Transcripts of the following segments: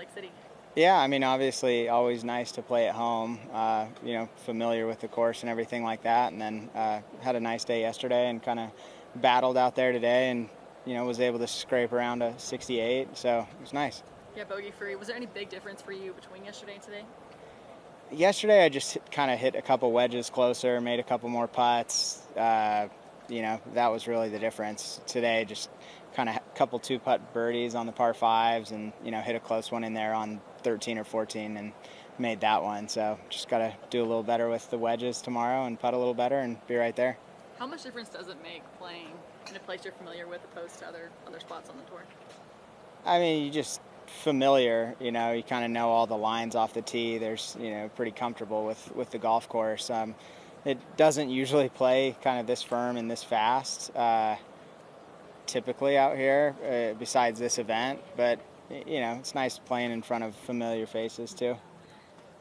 Lake City? Yeah, I mean, obviously, always nice to play at home. Familiar with the course and everything like that. And then had a nice day yesterday and kind of battled out there today, and was able to scrape around a 68. So it was nice. Yeah, bogey free. Was there any big difference for you between yesterday and today? Yesterday, I just kind of hit a couple wedges closer, made a couple more putts. That was really the difference. Today, just kind of a couple two-putt birdies on the par fives, and hit a close one in there on 13 or 14 and made that one. So just got to do a little better with the wedges tomorrow and putt a little better and be right there. How much difference does it make playing in a place you're familiar with opposed to other spots on the tour? I mean, you just familiar, you kind of know all the lines off the tee. There's, pretty comfortable with the golf course. It doesn't usually play kind of this firm and this fast typically out here besides this event, but it's nice playing in front of familiar faces too.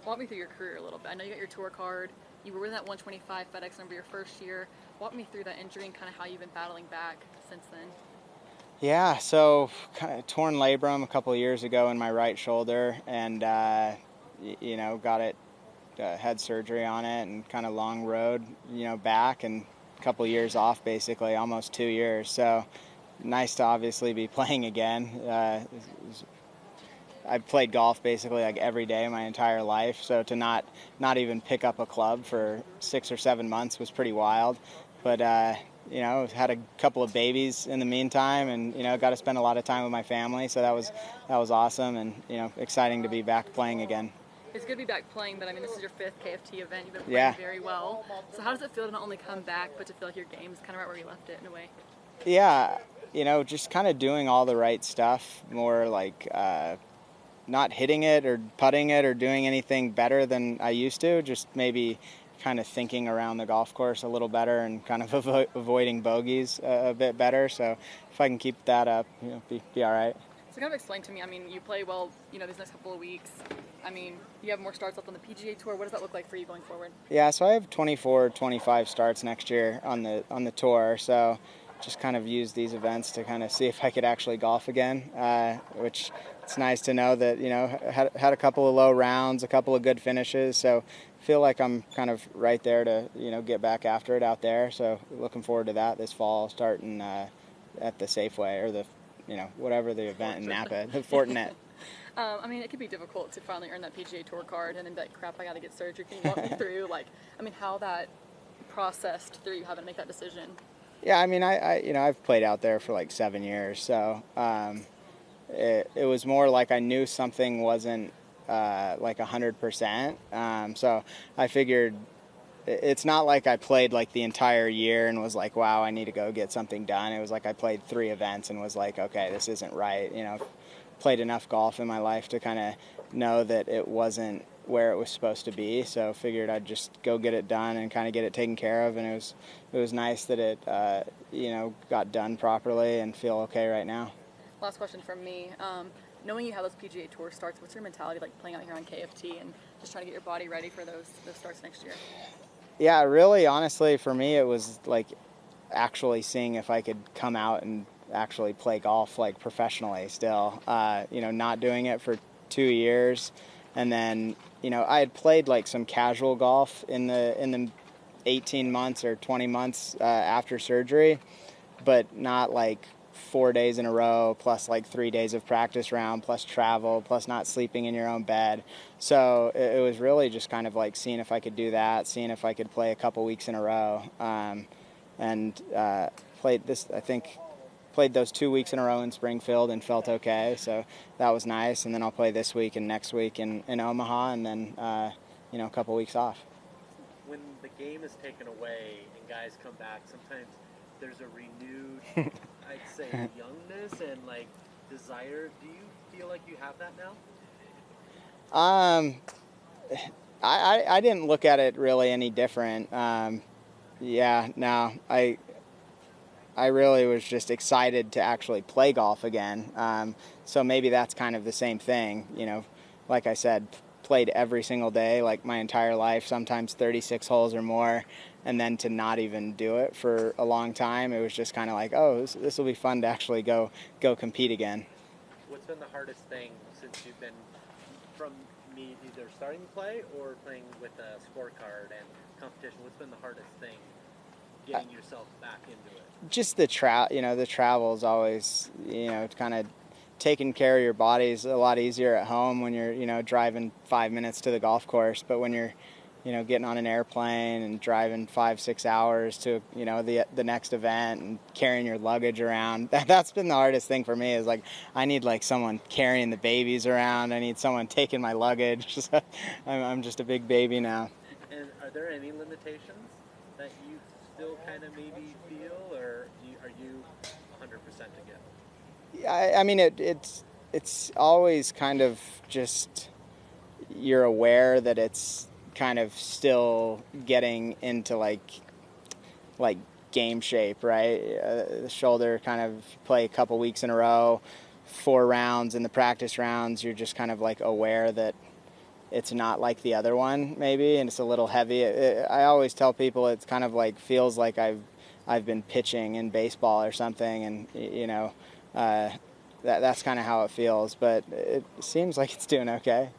Walk me through your career a little bit. I know you got your tour card. You were with that 125 FedEx number your first year. Walk me through that injury and kind of how you've been battling back since then. Yeah, so kind of torn labrum a couple of years ago in my right shoulder, and got it, had surgery on it, and kind of long road, back, and a couple of years off, basically, almost 2 years. So nice to obviously be playing again. I've played golf basically like every day my entire life, so to not even pick up a club for 6 or 7 months was pretty wild. But had a couple of babies in the meantime, and got to spend a lot of time with my family, so that was awesome, and exciting to be back playing again. It's good to be back playing, but I mean, this is your 5th KFT event. You've been playing very well. So how does it feel to not only come back, but to feel like your game's kind of right where you left it in a way? Yeah, just kind of doing all the right stuff, more like not hitting it or putting it or doing anything better than I used to, just maybe kind of thinking around the golf course a little better and kind of avoiding bogeys a bit better. So if I can keep that up, be all right. So kind of explain to me, I mean, you play well, these next couple of weeks. I mean, you have more starts left on the PGA Tour. What does that look like for you going forward? Yeah, so I have 24, 25 starts next year on the tour. So just kind of use these events to kind of see if I could actually golf again, which it's nice to know that, had a couple of low rounds, a couple of good finishes. So feel like I'm kind of right there to, get back after it out there. So looking forward to that this fall, starting at the Safeway or the, whatever the event in Napa, the Fortinet. I mean, it could be difficult to finally earn that PGA Tour card and then be like, crap, I got to get surgery. Can you walk me through, how that processed through you having to make that decision? Yeah, I mean, I've played out there for like 7 years, so it was more like I knew something wasn't like 100%. So I figured it's not like I played like the entire year and was like, wow, I need to go get something done. It was like I played 3 events and was like, okay, this isn't right. Played enough golf in my life to kind of know that it wasn't where it was supposed to be, so figured I'd just go get it done and kind of get it taken care of, and it was nice that it got done properly and feel okay right now. Last question from me. Knowing you have those PGA Tour starts, what's your mentality like playing out here on KFT and just trying to get your body ready for those starts next year? Yeah, really, honestly, for me, it was like actually seeing if I could come out and actually play golf like professionally still. Not doing it for 2 years, and then I had played like some casual golf in the 18 months or 20 months after surgery, but not like 4 days in a row plus like 3 days of practice round plus travel plus not sleeping in your own bed. So it was really just kind of like seeing if I could do that, seeing if I could play a couple weeks in a row, and played those 2 weeks in a row in Springfield and felt okay, so that was nice. And then I'll play this week and next week in Omaha, and then a couple weeks off. When the game is taken away and guys come back, sometimes there's a renewed, I'd say, youngness and like desire. Do you feel like you have that now? I didn't look at it really any different. I really was just excited to actually play golf again. So maybe that's kind of the same thing. Like I said, played every single day, like my entire life, sometimes 36 holes or more, and then to not even do it for a long time, it was just kind of like, oh, this will be fun to actually go compete again. What's been the hardest thing since you've been from me either starting to play or playing with a scorecard and competition? What's been the hardest thing getting yourself back into it? Just the travel is always, kind of taking care of your body is a lot easier at home when you're, driving 5 minutes to the golf course. But when you're, getting on an airplane and driving 5-6 hours to, the next event and carrying your luggage around, that's been the hardest thing for me is like, I need like someone carrying the babies around. I need someone taking my luggage. I'm just a big baby now. And are there any limitations that you still kind of maybe feel, or are you 100% to go? I mean, it's always kind of just you're aware that it's kind of still getting into like game shape, right? The shoulder kind of play a couple weeks in a row, 4 rounds in the practice rounds. You're just kind of like aware that it's not like the other one maybe, and it's a little heavy. I always tell people it's kind of like feels like I've been pitching in baseball or something, and that's kind of how it feels. But it seems like it's doing okay.